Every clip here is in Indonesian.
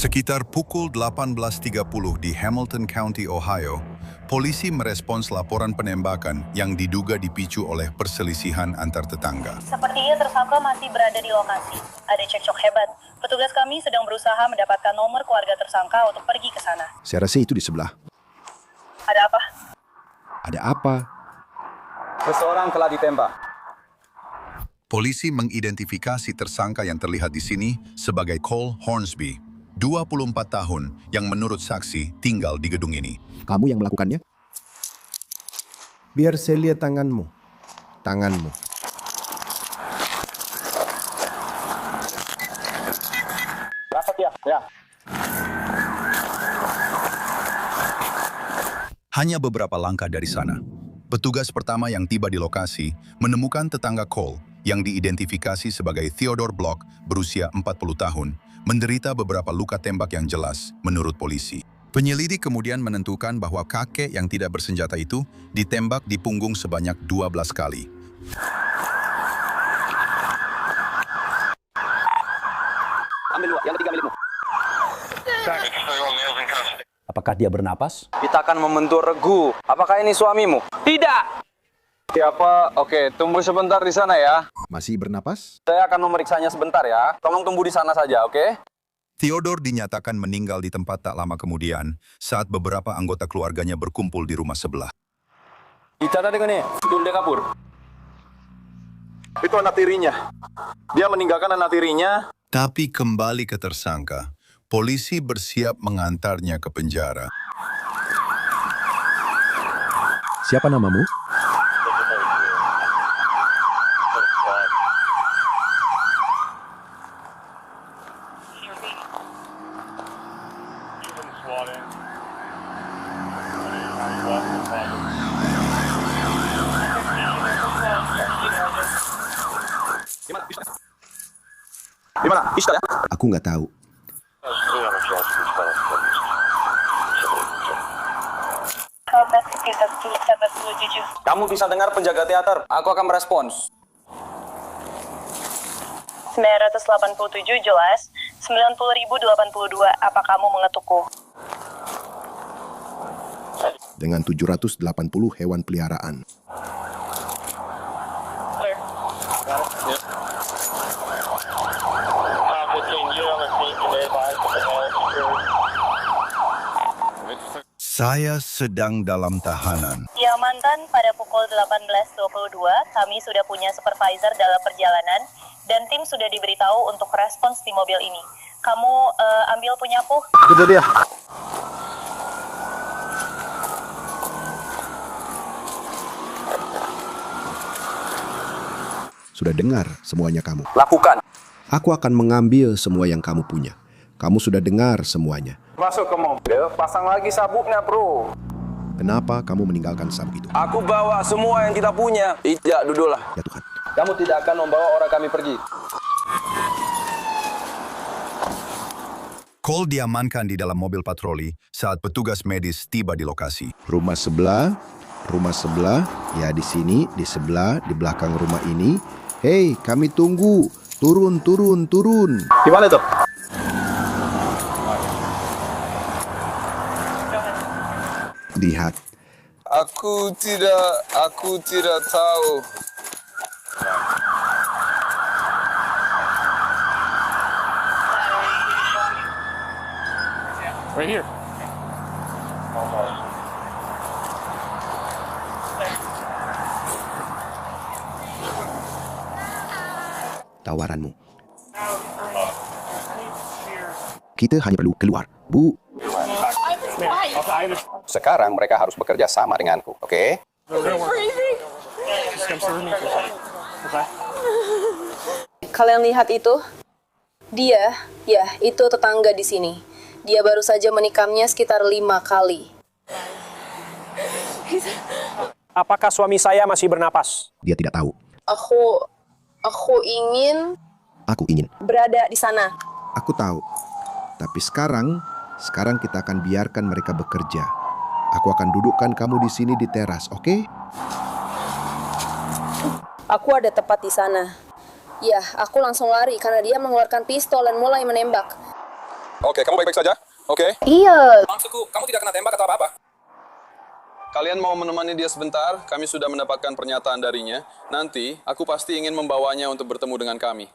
Sekitar pukul 18.30 di Hamilton County, Ohio, polisi merespons laporan penembakan yang diduga dipicu oleh perselisihan antar tetangga. Sepertinya tersangka masih berada di lokasi. Ada cekcok hebat. Petugas kami sedang berusaha mendapatkan nomor keluarga tersangka untuk pergi ke sana. Saya rasa itu di sebelah. Ada apa? Ada apa? Seseorang telah ditembak. Polisi mengidentifikasi tersangka yang terlihat di sini sebagai Cole Hornsby, 24 tahun, yang menurut saksi tinggal di gedung ini. Kamu yang melakukannya? Biar saya lihat tanganmu. Tanganmu. Dapat ya? Ya. Hanya beberapa langkah dari sana, petugas pertama yang tiba di lokasi menemukan tetangga Cole yang diidentifikasi sebagai Theodore Block berusia 40 tahun, menderita beberapa luka tembak yang jelas menurut polisi. Penyelidik kemudian menentukan bahwa kakek yang tidak bersenjata itu ditembak di punggung sebanyak 12 kali. Ambil dua, yang ketiga milikmu. Apakah dia bernapas? Kita akan membentuk regu. Apakah ini suamimu? Tidak. Siapa? Oke, tunggu sebentar di sana ya. Masih bernapas? Saya akan memeriksanya sebentar ya. Tolong tunggu di sana saja, oke? Theodore dinyatakan meninggal di tempat tak lama kemudian saat beberapa anggota keluarganya berkumpul di rumah sebelah. Bicara dengan ini, Dulde kabur. Itu anak tirinya. Dia meninggalkan anak tirinya. Tapi kembali ke tersangka, polisi bersiap mengantarnya ke penjara. Siapa namamu? Di mana? Ishtar ya? Aku nggak tahu. Kamu bisa dengar penjaga teater. Aku akan merespons. 987 jelas, 90.082. Apa kamu mengetukku? Dengan 780 hewan peliharaan. Saya sedang dalam tahanan. Ya mantan, pada pukul 18.22 kami sudah punya supervisor dalam perjalanan dan tim sudah diberitahu untuk respons di mobil ini. Kamu ambil punyaku? Itu dia. Sudah dengar semuanya kamu. Lakukan. Aku akan mengambil semua yang kamu punya. Kamu sudah dengar semuanya. Masuk ke mobil, pasang lagi sabuknya, bro. Kenapa kamu meninggalkan sabuk itu? Aku bawa semua yang kita punya. Tidak, duduklah. Ya Tuhan. Kamu tidak akan membawa orang kami pergi. Cole diamankan di dalam mobil patroli saat petugas medis tiba di lokasi. Rumah sebelah, ya di sini, di sebelah, di belakang rumah ini. Hei, kami tunggu. Turun. Di mana itu? Lihat. Aku tidak tahu. Right here. Tawaranmu. Kita hanya perlu keluar, Bu. Sekarang mereka harus bekerja sama denganku, oke? Kalian lihat itu? Dia, ya, itu tetangga di sini. Dia baru saja menikamnya sekitar 5 kali. Apakah suami saya masih bernapas? Dia tidak tahu. Aku ingin Aku ingin. berada di sana. Aku tahu. Tapi sekarang kita akan biarkan mereka bekerja. Aku akan dudukkan kamu di sini di teras, oke? Aku ada tepat di sana. Ya, aku langsung lari karena dia mengeluarkan pistol dan mulai menembak. Oke, kamu baik-baik saja? Oke. Iya. Maksudku, kamu tidak kena tembak atau apa-apa? Kalian mau menemani dia sebentar? Kami sudah mendapatkan pernyataan darinya. Nanti, aku pasti ingin membawanya untuk bertemu dengan kami.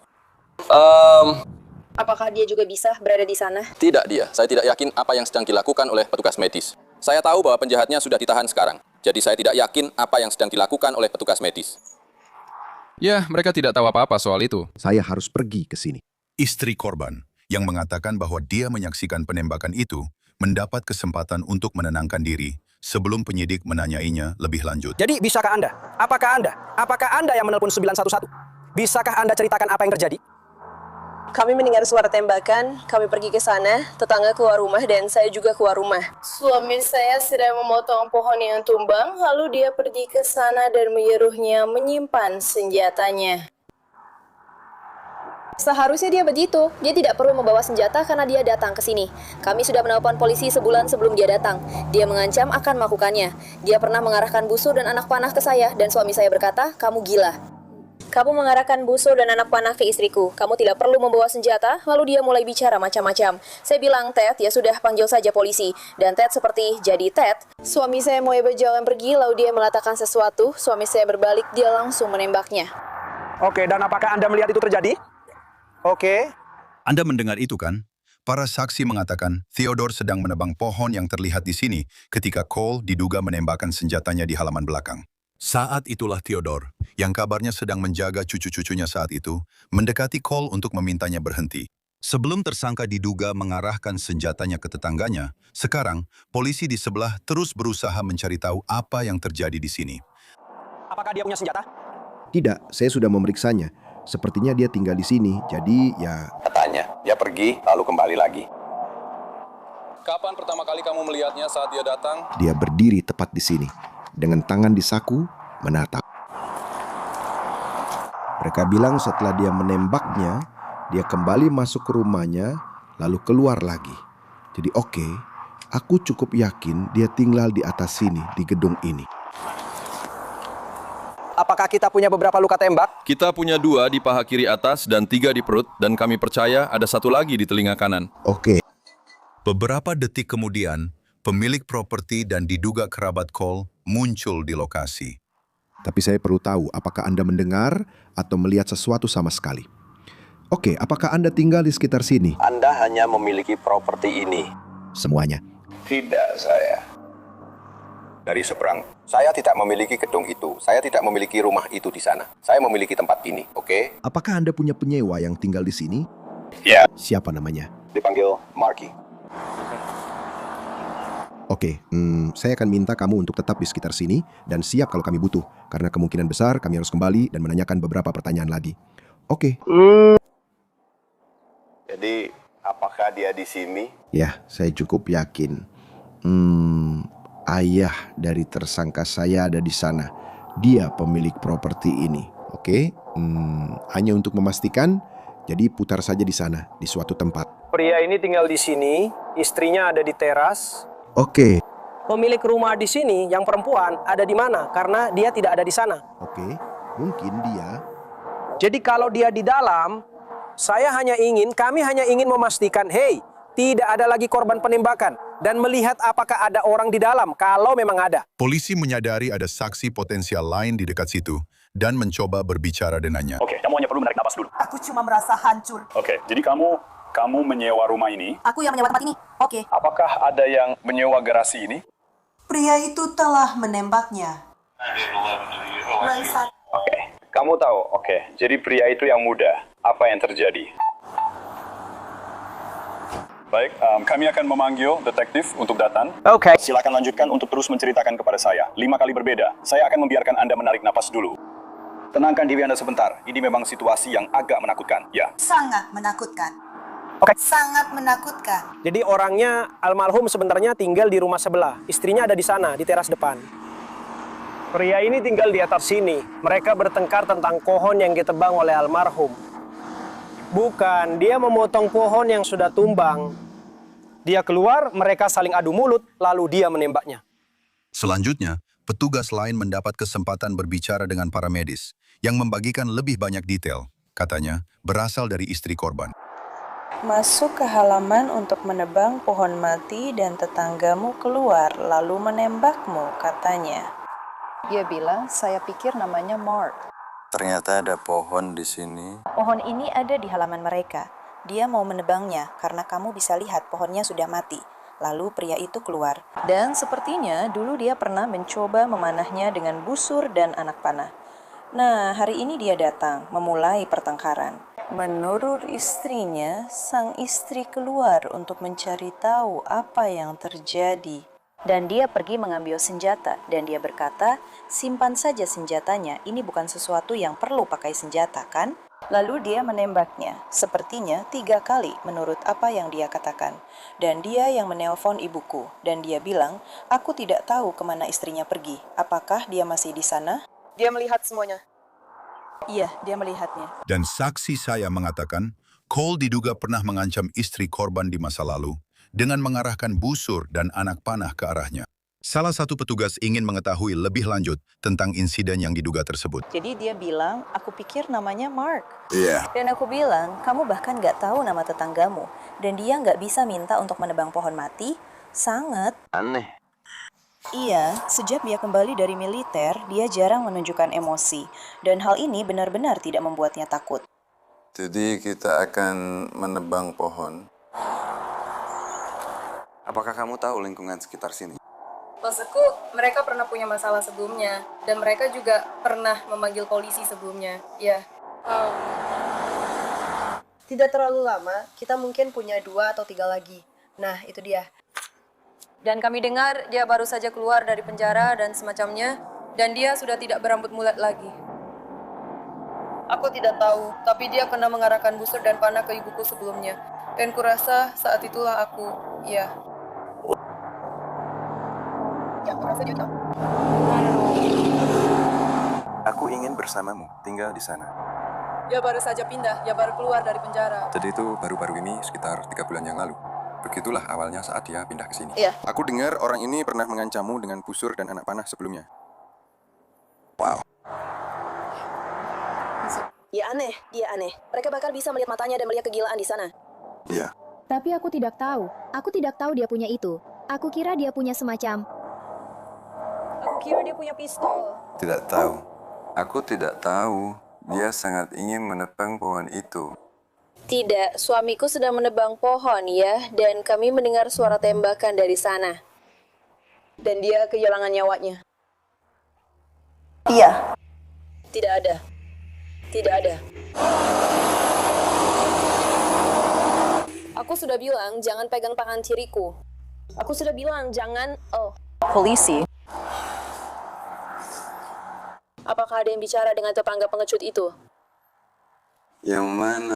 Apakah dia juga bisa berada di sana? Tidak dia. Saya tidak yakin apa yang sedang dilakukan oleh petugas medis. Saya tahu bahwa penjahatnya sudah ditahan sekarang. Jadi saya tidak yakin apa yang sedang dilakukan oleh petugas medis. Ya, mereka tidak tahu apa-apa soal itu. Saya harus pergi ke sini. Istri korban, yang mengatakan bahwa dia menyaksikan penembakan itu, mendapat kesempatan untuk menenangkan diri sebelum penyidik menanyainya lebih lanjut. Jadi bisakah Anda? Apakah Anda yang menelpon 911? Bisakah Anda ceritakan apa yang terjadi? Kami mendengar suara tembakan, kami pergi ke sana, tetangga keluar rumah dan saya juga keluar rumah. Suami saya sedang memotong pohon yang tumbang, lalu dia pergi ke sana dan menyuruhnya menyimpan senjatanya. Seharusnya dia begitu. Dia tidak perlu membawa senjata karena dia datang ke sini. Kami sudah menelpon polisi sebulan sebelum dia datang. Dia mengancam akan melakukannya. Dia pernah mengarahkan busur dan anak panah ke saya, dan suami saya berkata, "Kamu gila. Kamu mengarahkan busur dan anak panah ke istriku. Kamu tidak perlu membawa senjata." Lalu dia mulai bicara macam-macam. Saya bilang, "Ted, ya sudah, panggil saja polisi." Dan Ted seperti, "Jadi Ted." Suami saya mulai berjalan pergi, lalu dia meletakkan sesuatu. Suami saya berbalik, dia langsung menembaknya. Oke, dan apakah Anda melihat itu terjadi? Oke. Anda mendengar itu kan? Para saksi mengatakan Theodore sedang menebang pohon yang terlihat di sini ketika Cole diduga menembakkan senjatanya di halaman belakang. Saat itulah Theodore, yang kabarnya sedang menjaga cucu-cucunya saat itu, mendekati Cole untuk memintanya berhenti. Sebelum tersangka diduga mengarahkan senjatanya ke tetangganya, sekarang polisi di sebelah terus berusaha mencari tahu apa yang terjadi di sini. Apakah dia punya senjata? Tidak, saya sudah memeriksanya. Sepertinya dia tinggal di sini, jadi ya... Katanya, dia pergi lalu kembali lagi. Kapan pertama kali kamu melihatnya saat dia datang? Dia berdiri tepat di sini, dengan tangan di saku, menatap. Mereka bilang setelah dia menembaknya, dia kembali masuk ke rumahnya, lalu keluar lagi. Jadi oke, aku cukup yakin dia tinggal di atas sini, di gedung ini. Apakah kita punya beberapa luka tembak? Kita punya 2 di paha kiri atas dan 3 di perut, dan kami percaya ada 1 lagi di telinga kanan. Oke, Beberapa detik kemudian, pemilik properti dan diduga kerabat Cole muncul di lokasi. tapi saya perlu tahu apakah Anda mendengar atau melihat sesuatu sama sekali. Oke, apakah Anda tinggal di sekitar sini? Anda hanya memiliki properti ini. Semuanya. Tidak, saya. Dari seberang. Saya tidak memiliki gedung itu. Saya tidak memiliki rumah itu di sana. Saya memiliki tempat ini, oke? Apakah Anda punya penyewa yang tinggal di sini? Ya. Siapa namanya? Dipanggil Marky. Oke, saya akan minta kamu untuk tetap di sekitar sini dan siap kalau kami butuh. Karena kemungkinan besar kami harus kembali dan menanyakan beberapa pertanyaan lagi. Oke. Jadi, apakah dia di sini? Ya, saya cukup yakin. Ayah dari tersangka saya ada di sana. Dia pemilik properti ini. Oke, hanya untuk memastikan, jadi putar saja di sana, di suatu tempat. Pria ini tinggal di sini, istrinya ada di teras. Oke, Pemilik rumah di sini, yang perempuan, ada di mana? Karena dia tidak ada di sana. oke, mungkin dia... Jadi kalau dia di dalam, kami hanya ingin memastikan, hey, tidak ada lagi korban penembakan. Dan melihat apakah ada orang di dalam, kalau memang ada. Polisi menyadari ada saksi potensial lain di dekat situ dan mencoba berbicara dengannya. Oke, kamu hanya perlu menarik napas dulu. Aku cuma merasa hancur. Oke, jadi kamu menyewa rumah ini. Aku yang menyewa tempat ini. Oke. Apakah ada yang menyewa garasi ini? Pria itu telah menembaknya. Oke, kamu tahu. Oke, jadi pria itu yang muda. Apa yang terjadi? Baik, kami akan memanggil detektif untuk datang. Oke. Silakan lanjutkan untuk terus menceritakan kepada saya. 5 kali berbeda. Saya akan membiarkan Anda menarik napas dulu. Tenangkan diri Anda sebentar. Ini memang situasi yang agak menakutkan. Ya. Sangat menakutkan. Oke. Sangat menakutkan. Jadi orangnya, almarhum sebenarnya tinggal di rumah sebelah. Istrinya ada di sana, di teras depan. Pria ini tinggal di atas sini. Mereka bertengkar tentang pohon yang ditebang oleh almarhum. Bukan, dia memotong pohon yang sudah tumbang. Dia keluar, mereka saling adu mulut, lalu dia menembaknya. Selanjutnya, petugas lain mendapat kesempatan berbicara dengan para medis yang membagikan lebih banyak detail, katanya, berasal dari istri korban. Masuk ke halaman untuk menebang pohon mati dan tetanggamu keluar lalu menembakmu, katanya. Dia bilang, saya pikir namanya Mark. Ternyata ada pohon di sini. Pohon ini ada di halaman mereka. Dia mau menebangnya karena kamu bisa lihat pohonnya sudah mati. Lalu pria itu keluar. Dan sepertinya dulu dia pernah mencoba memanahnya dengan busur dan anak panah. Nah, hari ini dia datang, memulai pertengkaran. Menurut istrinya, sang istri keluar untuk mencari tahu apa yang terjadi. Dan dia pergi mengambil senjata, dan dia berkata, simpan saja senjatanya, ini bukan sesuatu yang perlu pakai senjata, kan? Lalu dia menembaknya, sepertinya 3 kali menurut apa yang dia katakan. Dan dia yang menelpon ibuku, dan dia bilang, aku tidak tahu kemana istrinya pergi. Apakah dia masih di sana? Dia melihat semuanya. Iya, dia melihatnya. Dan saksi saya mengatakan, Cole diduga pernah mengancam istri korban di masa lalu dengan mengarahkan busur dan anak panah ke arahnya. Salah satu petugas ingin mengetahui lebih lanjut tentang insiden yang diduga tersebut. Jadi dia bilang, aku pikir namanya Mark. Iya. Dan aku bilang, kamu bahkan gak tahu nama tetanggamu. Dan dia gak bisa minta untuk menebang pohon mati. Sangat Aneh. Iya, sejak dia kembali dari militer, dia jarang menunjukkan emosi. Dan hal ini benar-benar tidak membuatnya takut. Jadi kita akan menebang pohon. Apakah kamu tahu lingkungan sekitar sini? Maksudku, mereka pernah punya masalah sebelumnya. Dan mereka juga pernah memanggil polisi sebelumnya. Ya. Tidak terlalu lama, kita mungkin punya 2 atau 3 lagi. Nah, itu dia. Dan kami dengar dia baru saja keluar dari penjara dan semacamnya. Dan dia sudah tidak berambut mulat lagi. Aku tidak tahu, tapi dia pernah mengarahkan busur dan panah ke ibuku sebelumnya. Dan kurasa saat itulah aku, ya. Ya, kurasa dia tahu. Aku ingin bersamamu, tinggal di sana. Dia baru saja pindah, dia baru keluar dari penjara. Jadi itu baru-baru ini sekitar 3 bulan yang lalu. Begitulah awalnya saat dia pindah ke sini. Iya. Aku dengar orang ini pernah mengancammu dengan busur dan anak panah sebelumnya. Wow. Ya aneh, dia aneh. Mereka bakal bisa melihat matanya dan melihat kegilaan di sana. Iya. Tapi aku tidak tahu. Aku tidak tahu dia punya itu. Aku kira dia punya semacam... Aku kira dia punya pistol. Tidak tahu. Aku tidak tahu. Dia sangat ingin menebang pohon itu. Tidak, suamiku sedang menebang pohon ya, dan kami mendengar suara tembakan dari sana. Dan dia kehilangan nyawanya. Iya. Tidak ada. Tidak ada. Aku sudah bilang jangan pegang tangan kiriku. Aku sudah bilang jangan... Oh. Polisi. Apakah ada yang bicara dengan tetangga pengecut itu? Yang mana?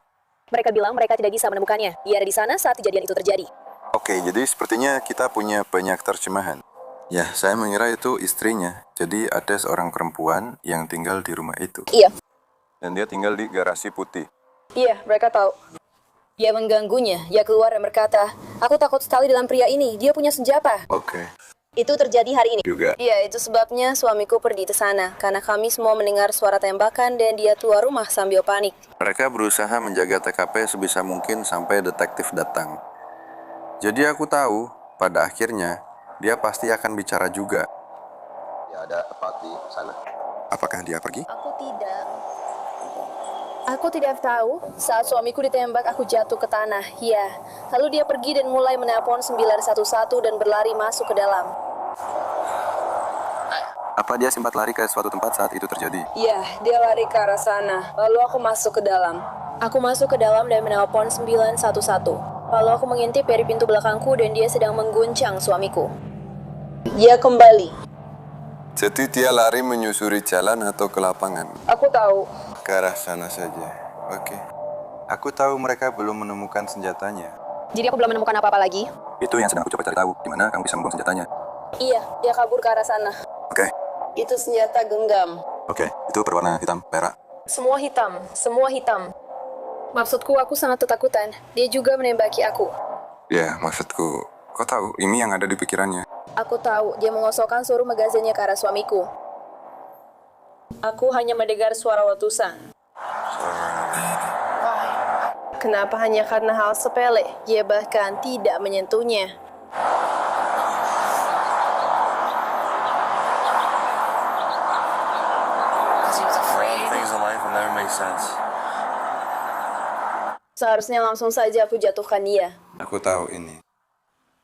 Mereka bilang mereka tidak bisa menemukannya. Dia ada di sana saat kejadian itu terjadi. Oke, jadi sepertinya kita punya banyak terjemahan. Ya, saya mengira itu istrinya. Jadi ada seorang perempuan yang tinggal di rumah itu. Iya. Dan dia tinggal di garasi putih. Iya, mereka tahu. Dia mengganggunya. Dia keluar dan berkata, aku takut sekali dengan pria ini. Dia punya senjata. Oke. Itu terjadi hari ini. Juga. Iya, itu sebabnya suamiku pergi ke sana. Karena kami semua mendengar suara tembakan dan dia keluar rumah sambil panik. Mereka berusaha menjaga TKP sebisa mungkin sampai detektif datang. Jadi aku tahu, pada akhirnya, dia pasti akan bicara juga. Ya, ada apa di sana? Apakah dia pergi? Aku tidak tahu. Saat suamiku ditembak, aku jatuh ke tanah. Ya. Lalu dia pergi dan mulai menelpon 911 dan berlari masuk ke dalam. Apa dia sempat lari ke suatu tempat saat itu terjadi? Iya, dia lari ke arah sana. Lalu aku masuk ke dalam. Aku masuk ke dalam dan menelpon 911. Lalu aku mengintip dari pintu belakangku dan dia sedang mengguncang suamiku. Dia kembali. Jadi dia lari menyusuri jalan atau ke lapangan? Aku tahu. Ke arah sana saja. Oke. Aku tahu mereka belum menemukan senjatanya. Jadi aku belum menemukan apa-apa lagi? Itu yang sedang aku coba cari tahu. Di mana kamu bisa membuang senjatanya? Iya, dia kabur ke arah sana. Oke. Itu senjata genggam. Oke, itu berwarna hitam perak. Semua hitam, semua hitam. Maksudku, aku sangat ketakutan. Dia juga menembaki aku. Ya, maksudku, kau tahu ini yang ada di pikirannya. Aku tahu, dia mengosongkan seluruh magazinnya ke arah suamiku. Aku hanya mendengar suara letusan. Kenapa hanya karena hal sepele? Dia bahkan tidak menyentuhnya. Seharusnya langsung saja aku jatuhkan dia. Aku tahu ini.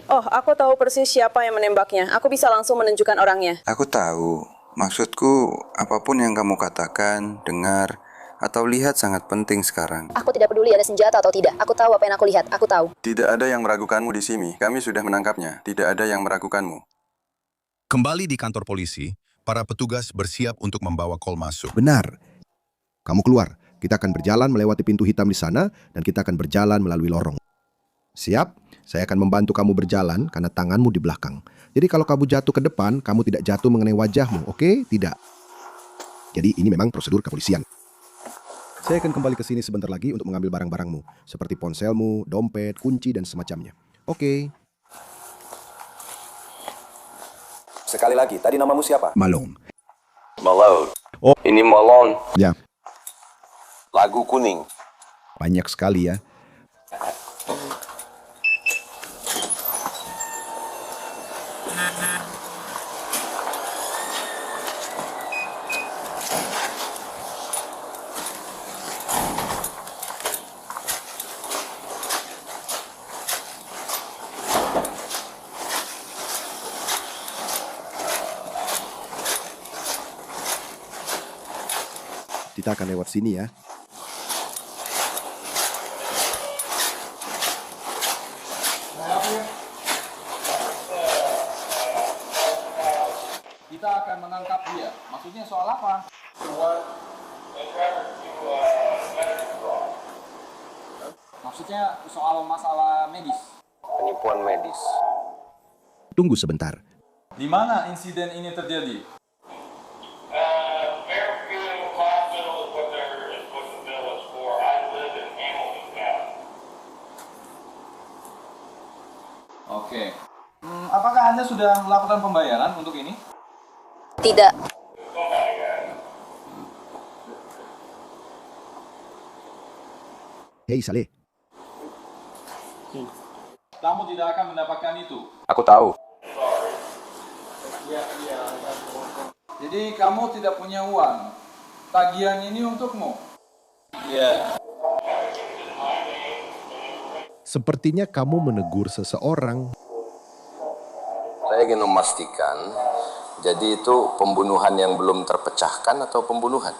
Oh, aku tahu persis siapa yang menembaknya. Aku bisa langsung menunjukkan orangnya. Aku tahu. Maksudku, apapun yang kamu katakan, dengar, atau lihat sangat penting sekarang. Aku tidak peduli ada senjata atau tidak. Aku tahu apa yang aku lihat. Aku tahu. Tidak ada yang meragukanmu di sini. Kami sudah menangkapnya. Tidak ada yang meragukanmu. Kembali di kantor polisi, para petugas bersiap untuk membawa Cole masuk. Benar. Kamu keluar. Kita akan berjalan melewati pintu hitam di sana dan kita akan berjalan melalui lorong. Siap? Saya akan membantu kamu berjalan karena tanganmu di belakang. Jadi kalau kamu jatuh ke depan, kamu tidak jatuh mengenai wajahmu, oke? Tidak. Jadi ini memang prosedur kepolisian. Saya akan kembali ke sini sebentar lagi untuk mengambil barang-barangmu, seperti ponselmu, dompet, kunci, dan semacamnya. Oke. Sekali lagi, tadi namamu siapa? Malone. Malone. Oh. Ini Malone. Ya, Lagu kuning. banyak sekali ya. Kita akan lewat sini ya. Kita akan menangkap dia. Maksudnya soal apa? Maksudnya soal masalah medis. Penipuan medis. Tunggu sebentar. Di mana insiden ini terjadi? Oke. Apakah Anda sudah melakukan pembayaran untuk ini? Tidak. Hei Saleh, Kamu tidak akan mendapatkan itu. Aku tahu. Jadi kamu tidak punya uang. Tagihan ini untukmu. Iya. sepertinya kamu menegur seseorang. Saya ingin memastikan, jadi itu pembunuhan yang belum terpecahkan atau pembunuhan?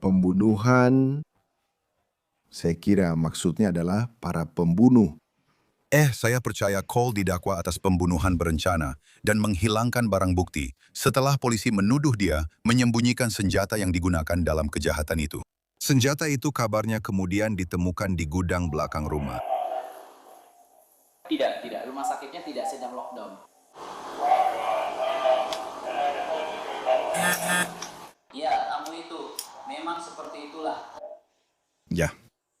Pembunuhan, saya kira maksudnya adalah para pembunuh. Saya percaya Cole didakwa atas pembunuhan berencana dan menghilangkan barang bukti setelah polisi menuduh dia menyembunyikan senjata yang digunakan dalam kejahatan itu. Senjata itu kabarnya kemudian ditemukan di gudang belakang rumah. Tidak. Rumah sakitnya tidak sedang lockdown. Ya, kamu itu memang seperti itulah. Ya.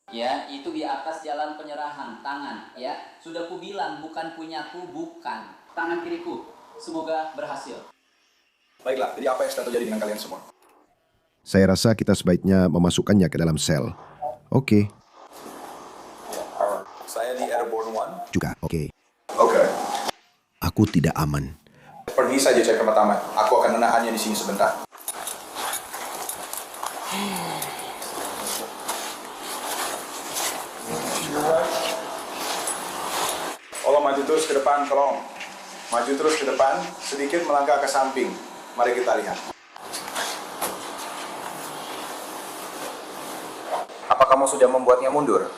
Ya, itu di atas jalan penyerahan tangan, ya. Sudah ku bilang bukan punyaku, bukan. Tangan kiriku. Semoga berhasil. Baiklah, jadi apa yang sedang terjadi dengan kalian semua? Saya rasa kita sebaiknya memasukkannya ke dalam sel. Oke. Saya di Airborne One. Juga oke. Oke. Aku tidak aman. Pergi saja cek pertama. Aku akan menahannya di sini sebentar. Tolong maju terus ke depan, tolong. Maju terus ke depan, sedikit melangkah ke samping. Mari kita lihat. Apa kamu sudah membuatnya mundur?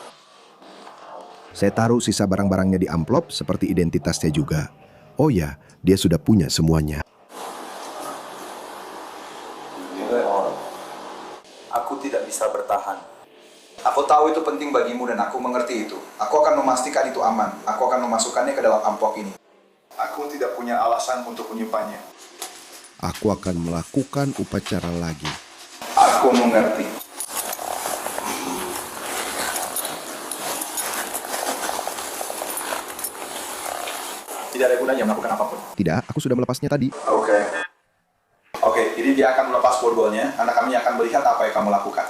Saya taruh sisa barang-barangnya di amplop seperti identitasnya juga. Oh ya, dia sudah punya semuanya. Aku tidak bisa bertahan. Aku tahu itu penting bagimu dan aku mengerti itu. Aku akan memastikan itu aman. Aku akan memasukkannya ke dalam amplop ini. Aku tidak punya alasan untuk menyimpannya. Aku akan melakukan upacara lagi. Aku mengerti. Tidak ada gunanya melakukan apapun. Tidak, aku sudah melepasnya tadi. Oke, jadi dia akan melepas borgolnya, karena kami akan melihat apa yang kamu lakukan.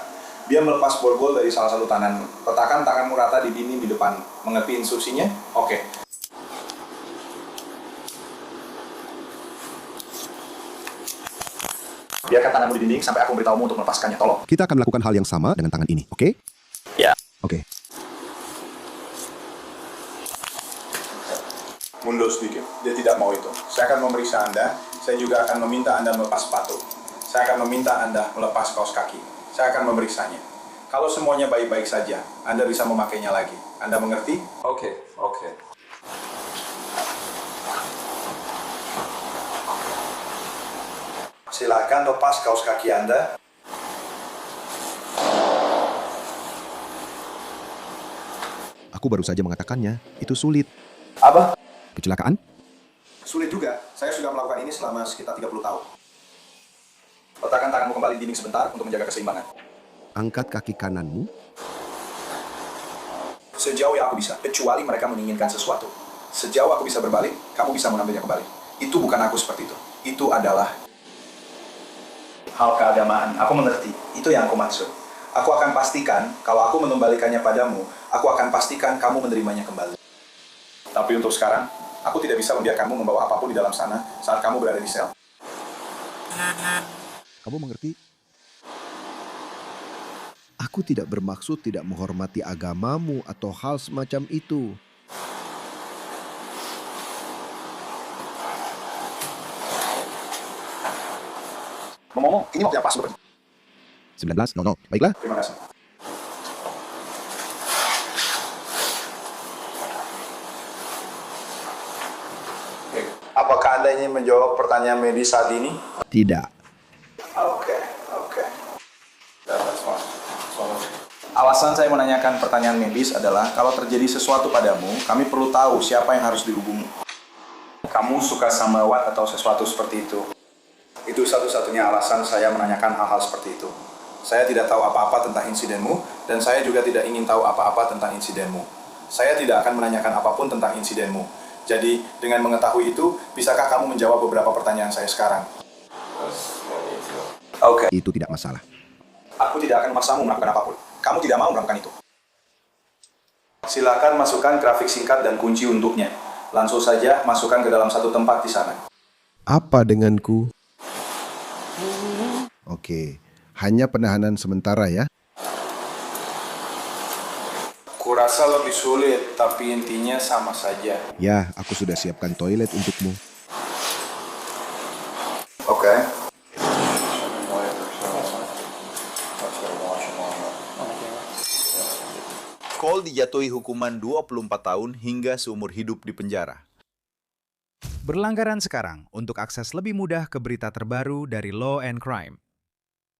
Dia melepas borgol dari salah satu tanganmu. Letakkan tanganmu rata di dinding di depan. Mengerti instruksinya? Oke. Biarkan tanganmu di dinding sampai aku memberitahumu untuk melepaskannya. Tolong. Kita akan melakukan hal yang sama dengan tangan ini, oke? Ya. Oke. Mundur sedikit. Dia tidak mau itu. Saya akan memeriksa Anda. Saya juga akan meminta Anda melepas sepatu. Saya akan meminta Anda melepas kaos kaki. Saya akan memeriksanya. Kalau semuanya baik-baik saja, Anda bisa memakainya lagi. Anda mengerti? Oke. Silakan lepas kaos kaki Anda. Aku baru saja mengatakannya, itu sulit. Apa? Kecelakaan? Sulit juga. Saya sudah melakukan ini selama sekitar 30 tahun. Letakkan tanganmu kembali di dinding sebentar untuk menjaga keseimbangan. Angkat kaki kananmu. Sejauh yang aku bisa, kecuali mereka menginginkan sesuatu. Sejauh aku bisa berbalik, kamu bisa mengambilnya kembali. Itu bukan aku seperti itu. Itu adalah hal keagamaan. Aku mengerti. Itu yang aku maksud. Aku akan pastikan, kalau aku mengembalikannya padamu, aku akan pastikan kamu menerimanya kembali. Tapi untuk sekarang, aku tidak bisa membiarkanmu membawa apapun di dalam sana saat kamu berada di sel. Kamu mengerti? Aku tidak bermaksud tidak menghormati agamamu atau hal semacam itu. Ngomong, ini waktu yang pas. 19.00. Baiklah. Terima kasih. Apakah Anda ingin menjawab pertanyaan medis saat ini? Tidak. Oke. Alasan saya menanyakan pertanyaan medis adalah kalau terjadi sesuatu padamu, kami perlu tahu siapa yang harus dihubungi. Kamu suka samawat atau sesuatu seperti itu. Itu satu-satunya alasan saya menanyakan hal-hal seperti itu. Saya tidak tahu apa-apa tentang insidenmu, dan saya juga tidak ingin tahu apa-apa tentang insidenmu. Saya tidak akan menanyakan apapun tentang insidenmu. Jadi, dengan mengetahui itu, bisakah kamu menjawab beberapa pertanyaan saya sekarang? Oke. Itu tidak masalah. Aku tidak akan memaksamu melakukan apapun. Kamu tidak mau melakukan itu. Silakan masukkan grafik singkat dan kunci untuknya. Langsung saja masukkan ke dalam satu tempat di sana. Apa denganku? Oke, hanya penahanan sementara ya. Kurasa lebih sulit, tapi intinya sama saja. Ya, aku sudah siapkan toilet untukmu. Oke. Cole dijatuhi hukuman 24 tahun hingga seumur hidup di penjara. Berlanggaran sekarang untuk akses lebih mudah ke berita terbaru dari Law and Crime.